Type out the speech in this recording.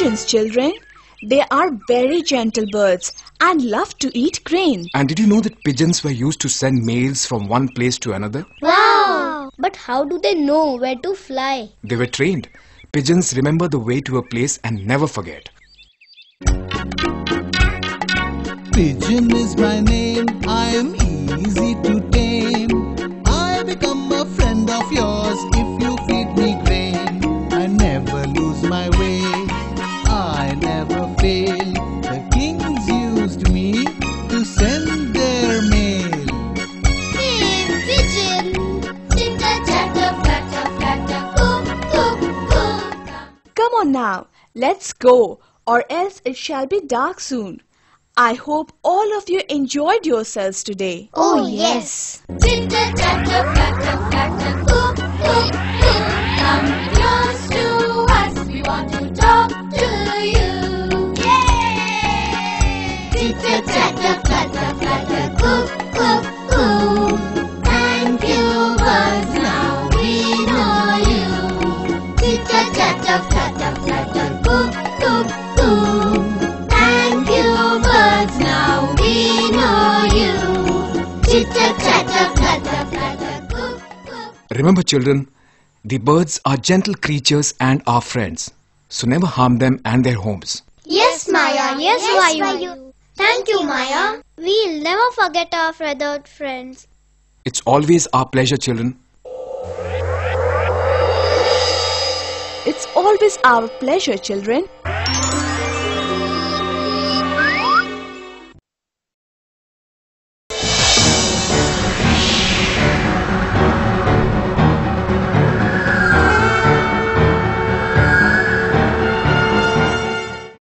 pigeons, children. They are very gentle birds and love to eat grain. And did you know that pigeons were used to send mails from one place to another? Wow! But how do they know where to fly? They were trained. Pigeons remember the way to a place and never forget. Pigeon is my name, I am easy to tame. I become a friend of yours if you feed me grain. I never lose my way, I never fail. The kings used me to send their mail. Hey, pigeon! Chitter-chatter, flatter, flatter, coo. Come on now, let's go, or else it shall be dark soon. I hope all of you enjoyed yourselves today. Oh yes! Chitter-chatter, flatter, flatter, coo. Come close to us, we want to talk to you. Yay! Chitter-chatter, flatter, flatter, coo. Thank you, birds, now we know you. Chitter-chatter, flatter, flatter, coo. Thank you, birds, now we know you. Chitter-chatter, flatter, flatter, coo. Remember, children, the birds are gentle creatures and our friends. So never harm them and their homes. Yes, Maya. Yes, Vayu. Thank you, Maya. We'll never forget our feathered friends. It's always our pleasure, children. It's always our pleasure, children.